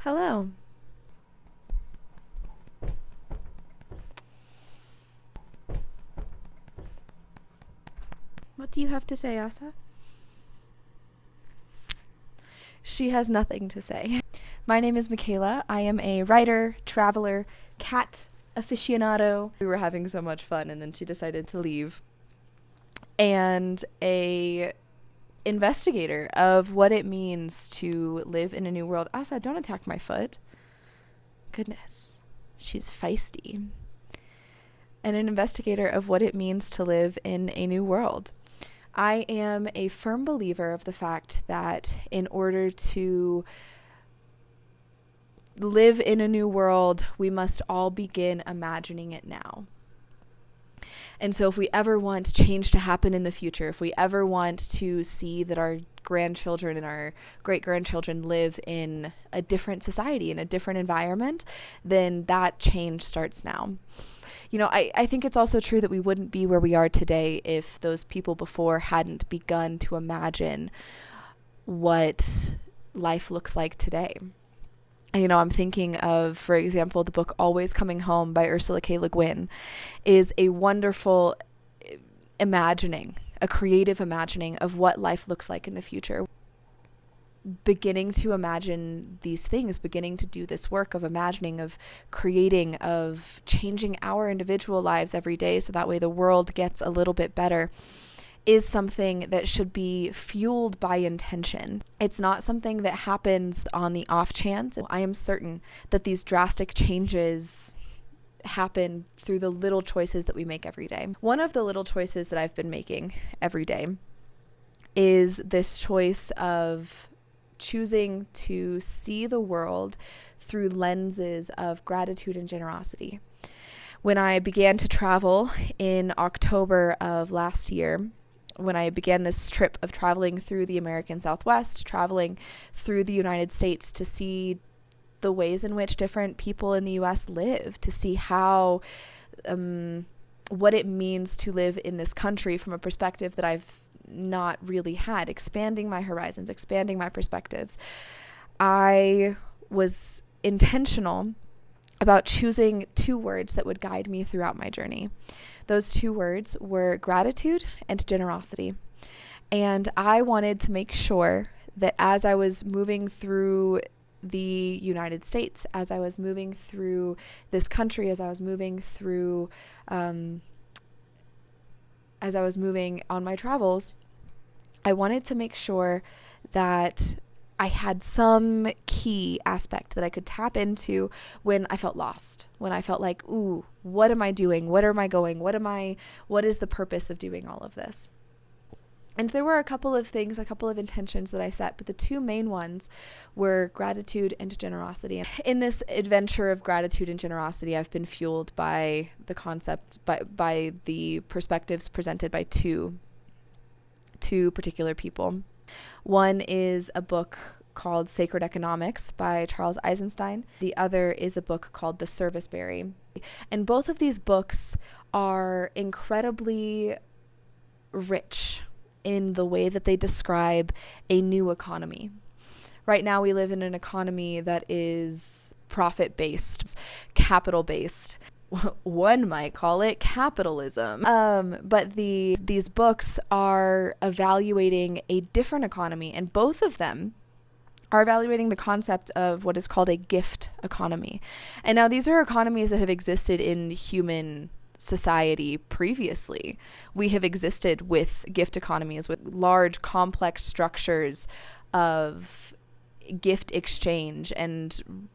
Hello. What do you have to say, Asa? She has nothing to say. My name is Michaela. I am a writer, traveler, cat aficionado. We were having so much fun and then she decided to leave. And a investigator of what it means to live in a new world. Asa, don't attack my foot. Goodness, she's feisty. And an investigator of what it means to live in a new world. I am a firm believer of the fact that in order to live in a new world, we must all begin imagining it now. And so if we ever want change to happen in the future, if we ever want to see that our grandchildren and our great-grandchildren live in a different society, in a different environment, then that change starts now. You know, I think it's also true that we wouldn't be where we are today if those people before hadn't begun to imagine what life looks like today. You know, I'm thinking of, for example, the book Always Coming Home by Ursula K. Le Guin is a wonderful imagining, a creative imagining of what life looks like in the future. Beginning to imagine these things, beginning to do this work of imagining, of creating, of changing our individual lives every day so that way the world gets a little bit better is something that should be fueled by intention. It's not something that happens on the off chance. I am certain that these drastic changes happen through the little choices that we make every day. One of the little choices that I've been making every day is this choice of choosing to see the world through lenses of gratitude and generosity. When I began to travel in October of last year, when I began this trip of traveling through the American Southwest, traveling through the United States to see the ways in which different people in the U.S. live, to see how, what it means to live in this country from a perspective that I've not really had, expanding my horizons, expanding my perspectives. I was intentional about choosing two words that would guide me throughout my journey. Those two words were gratitude and generosity. And I wanted to make sure that as I was moving through the United States, as I was moving through this country, as I was moving on my travels, I wanted to make sure that I had some key aspect that I could tap into when I felt lost, when I felt like, ooh, what am I doing? Where am I going? What is the purpose of doing all of this? And there were a couple of things, a couple of intentions that I set, but the two main ones were gratitude and generosity. In this adventure of gratitude and generosity, I've been fueled by the concept, by the perspectives presented by two particular people. One is a book called Sacred Economics by Charles Eisenstein. The other is a book called The Serviceberry. And both of these books are incredibly rich in the way that they describe a new economy. Right now we live in an economy that is profit-based, capital-based. One might call it capitalism. But these books are evaluating a different economy, and both of them are evaluating the concept of what is called a gift economy. And now these are economies that have existed in human society previously. We have existed with gift economies, with large, complex structures of gift exchange and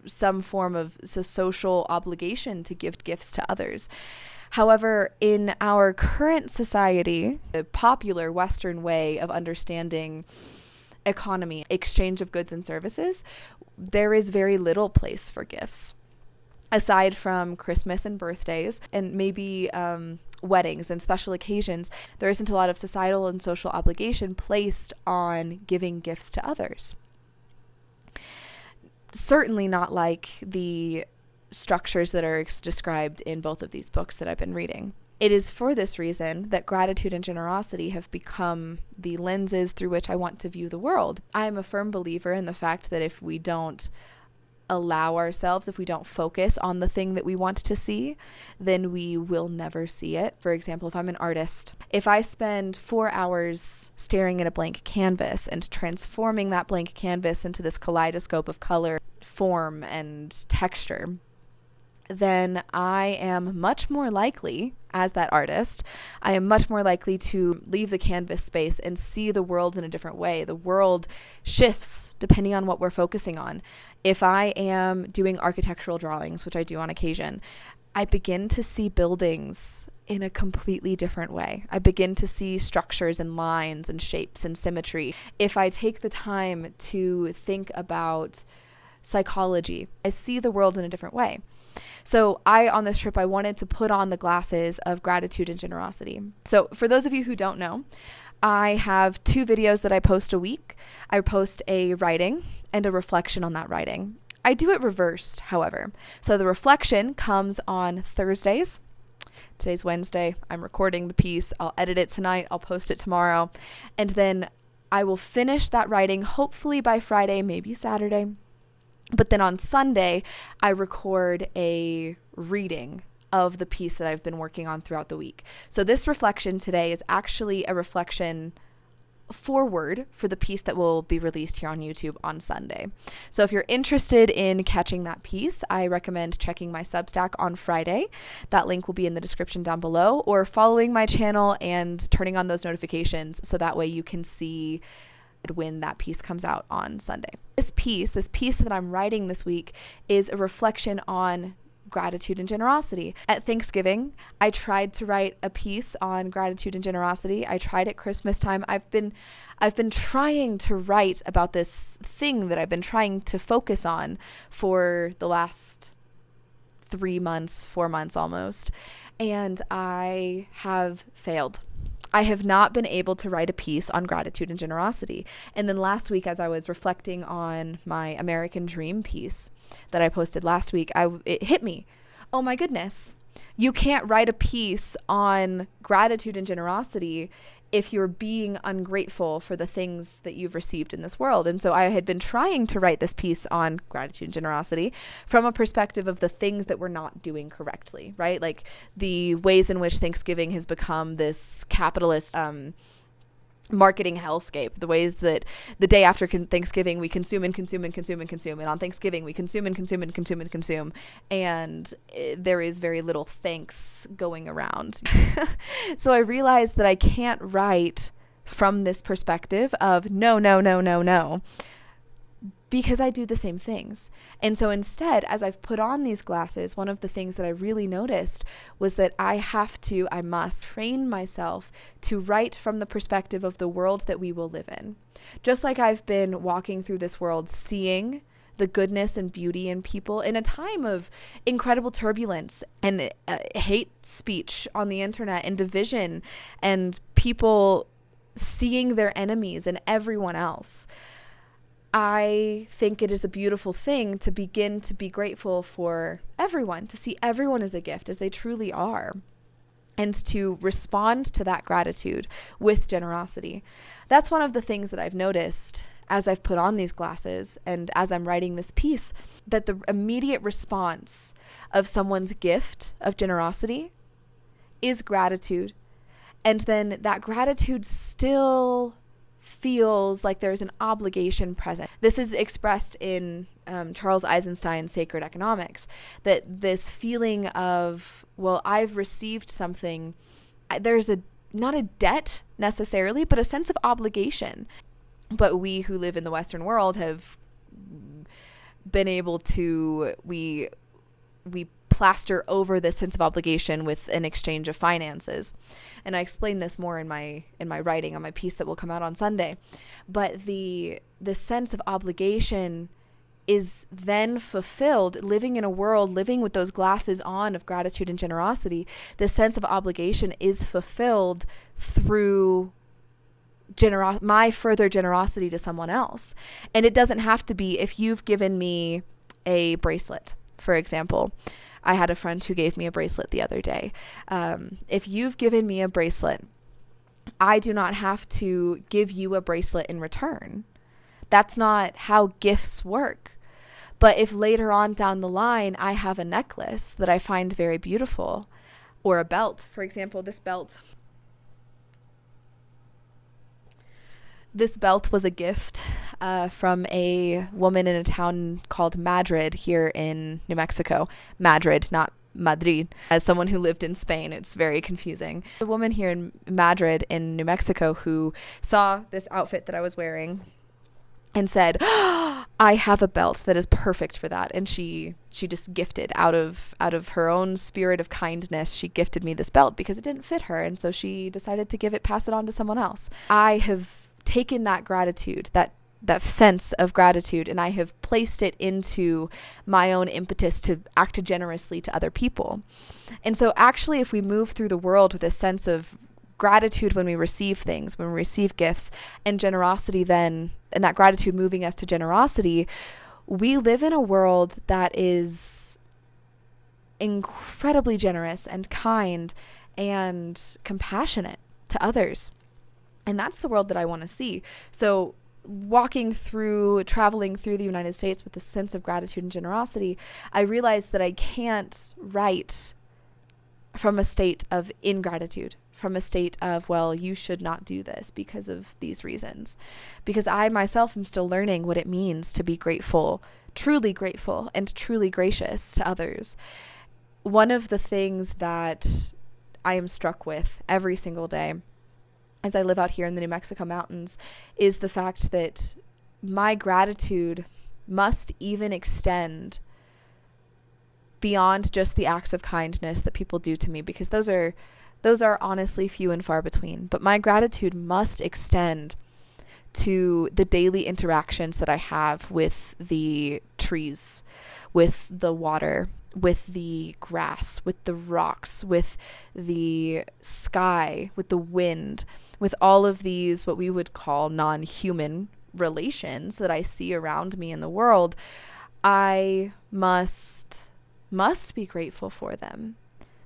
some form of social obligation to give gifts to others. However, in our current society, the popular Western way of understanding economy, exchange of goods and services, there is very little place for gifts. Aside from Christmas and birthdays and maybe weddings and special occasions, there isn't a lot of societal and social obligation placed on giving gifts to others. Certainly not like the structures that are described in both of these books that I've been reading. It is for this reason that gratitude and generosity have become the lenses through which I want to view the world. I am a firm believer in the fact that if we don't allow ourselves, if we don't focus on the thing that we want to see, then we will never see it. For example, if I'm an artist, if I spend 4 hours staring at a blank canvas and transforming that blank canvas into this kaleidoscope of color, form, and texture, then I am much more likely, as that artist, I am much more likely to leave the canvas space and see the world in a different way. The world shifts depending on what we're focusing on. If I am doing architectural drawings, which I do on occasion, I begin to see buildings in a completely different way. I begin to see structures and lines and shapes and symmetry. If I take the time to think about psychology, I see the world in a different way. So on this trip, I wanted to put on the glasses of gratitude and generosity. So for those of you who don't know, I have 2 videos that I post a week. I post a writing and a reflection on that writing. I do it reversed, however. So the reflection comes on Thursdays. Today's Wednesday. I'm recording the piece. I'll edit it tonight. I'll post it tomorrow. And then I will finish that writing hopefully by Friday, maybe Saturday. But then on Sunday, I record a reading of the piece that I've been working on throughout the week. So this reflection today is actually a reflection forward for the piece that will be released here on YouTube on Sunday. So if you're interested in catching that piece, I recommend checking my Substack on Friday. That link will be in the description down below, or following my channel and turning on those notifications so that way you can see when that piece comes out on Sunday. This piece that I'm writing this week is a reflection on gratitude and generosity. At Thanksgiving, I tried to write a piece on gratitude and generosity. I tried at Christmas time. I've been trying to write about this thing that I've been trying to focus on for the last 3 months, 4 months almost, and I have failed. I have not been able to write a piece on gratitude and generosity. And then last week, as I was reflecting on my American Dream piece that I posted last week, it hit me. Oh my goodness. You can't write a piece on gratitude and generosity if you're being ungrateful for the things that you've received in this world. And so I had been trying to write this piece on gratitude and generosity from a perspective of the things that we're not doing correctly, right? Like the ways in which Thanksgiving has become this capitalist marketing hellscape, the ways that the day after Thanksgiving we consume and consume and consume and consume, and on Thanksgiving we consume and consume and consume and consume, and there is very little thanks going around. So I realized that I can't write from this perspective of no, because I do the same things. And so instead, as I've put on these glasses, one of the things that I really noticed was that I must train myself to write from the perspective of the world that we will live in. Just like I've been walking through this world, seeing the goodness and beauty in people in a time of incredible turbulence and hate speech on the internet and division and people seeing their enemies and everyone else. I think it is a beautiful thing to begin to be grateful for everyone, to see everyone as a gift, as they truly are, and to respond to that gratitude with generosity. That's one of the things that I've noticed as I've put on these glasses and as I'm writing this piece, that the immediate response of someone's gift of generosity is gratitude. And then that gratitude still feels like there's an obligation present. This is expressed in Charles Eisenstein's Sacred Economics, that this feeling of, well, I've received something, there's not a debt necessarily, but a sense of obligation. But we who live in the Western world have been able to, we plaster over this sense of obligation with an exchange of finances. And I explain this more in my writing on my piece that will come out on Sunday. But the sense of obligation is then fulfilled, living in a world, living with those glasses on of gratitude and generosity. The sense of obligation is fulfilled through my further generosity to someone else. And it doesn't have to be, if you've given me a bracelet, for example. I had a friend who gave me a bracelet the other day. If you've given me a bracelet, I do not have to give you a bracelet in return. That's not how gifts work. But if later on down the line I have a necklace that I find very beautiful, or a belt, for example, this belt was a gift from a woman in a town called Madrid here in New Mexico. Madrid, not Madrid. As someone who lived in Spain, it's very confusing. A woman here in Madrid in New Mexico who saw this outfit that I was wearing and said, I have a belt that is perfect for that. And she just gifted out of her own spirit of kindness. She gifted me this belt because it didn't fit her. And so she decided to pass it on to someone else. I have taken that gratitude, that sense of gratitude, and I have placed it into my own impetus to act generously to other people. And so actually, if we move through the world with a sense of gratitude when we receive things, when we receive gifts, and generosity then, and that gratitude moving us to generosity, we live in a world that is incredibly generous and kind and compassionate to others. And that's the world that I want to see. So traveling through the United States with a sense of gratitude and generosity, I realized that I can't write from a state of ingratitude, from a state of, well, you should not do this because of these reasons. Because I myself am still learning what it means to be grateful, and truly gracious to others. One of the things that I am struck with every single day as I live out here in the New Mexico mountains is the fact that my gratitude must even extend beyond just the acts of kindness that people do to me, because those are honestly few and far between. But my gratitude must extend to the daily interactions that I have with the trees, with the water, with the grass, with the rocks, with the sky, with the wind, with all of these what we would call non-human relations that I see around me in the world. I must be grateful for them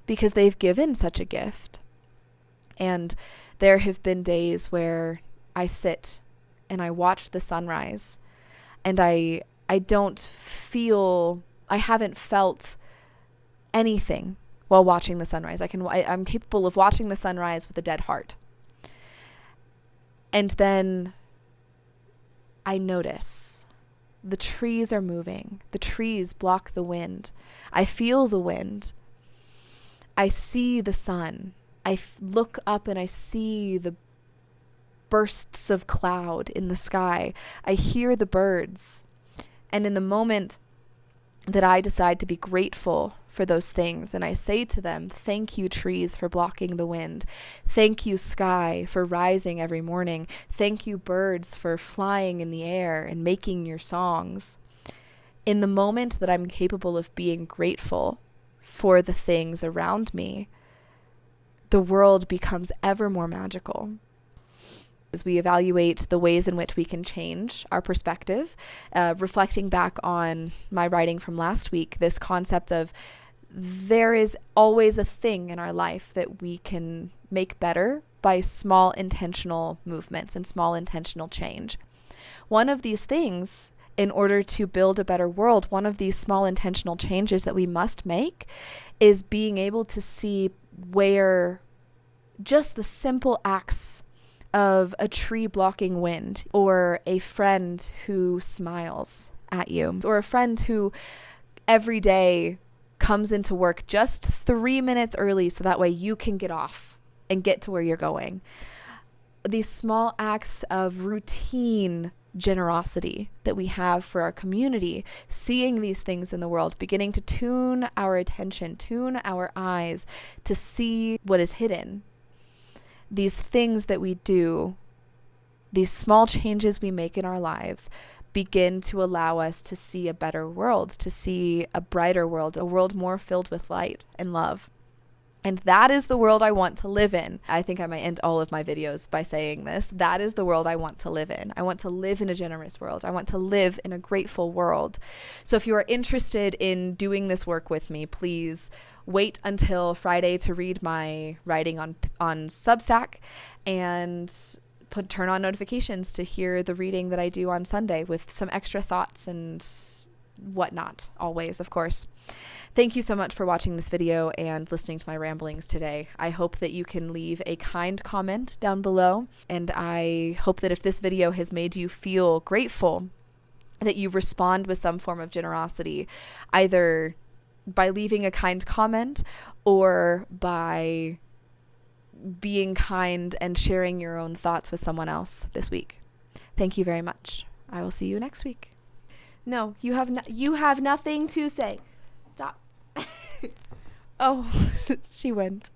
because they've given such a gift. And there have been days where I sit and I watch the sunrise, and I haven't felt anything while watching the sunrise. I'm capable of watching the sunrise with a dead heart. And then I notice the trees are moving. The trees block the wind. I feel the wind. I see the sun. I look up and I see the bursts of cloud in the sky. I hear the birds. And in the moment that I decide to be grateful for those things, and I say to them, thank you, trees, for blocking the wind. Thank you, sky, for rising every morning. Thank you, birds, for flying in the air and making your songs. In the moment that I'm capable of being grateful for the things around me, the world becomes ever more magical. As we evaluate the ways in which we can change our perspective, reflecting back on my writing from last week, this concept of there is always a thing in our life that we can make better by small intentional movements and small intentional change. One of these things, in order to build a better world, one of these small intentional changes that we must make is being able to see where just the simple acts of a tree blocking wind, or a friend who smiles at you, or a friend who every day comes into work just 3 minutes early so that way you can get off and get to where you're going. These small acts of routine generosity that we have for our community, seeing these things in the world, beginning to tune our attention, tune our eyes to see what is hidden. These things that we do, these small changes we make in our lives, begin to allow us to see a better world, to see a brighter world, a world more filled with light and love. And that is the world I want to live in. I think I might end all of my videos by saying this. That is the world I want to live in. I want to live in a generous world. I want to live in a grateful world. So if you are interested in doing this work with me, please wait until Friday to read my writing on Substack, and turn on notifications to hear the reading that I do on Sunday with some extra thoughts and whatnot, always, of course. Thank you so much for watching this video and listening to my ramblings today. I hope that you can leave a kind comment down below, and I hope that if this video has made you feel grateful, that you respond with some form of generosity, either by leaving a kind comment or by being kind and sharing your own thoughts with someone else this week. Thank you very much. I will see you next week. No, you have nothing to say. Stop. Oh, she went.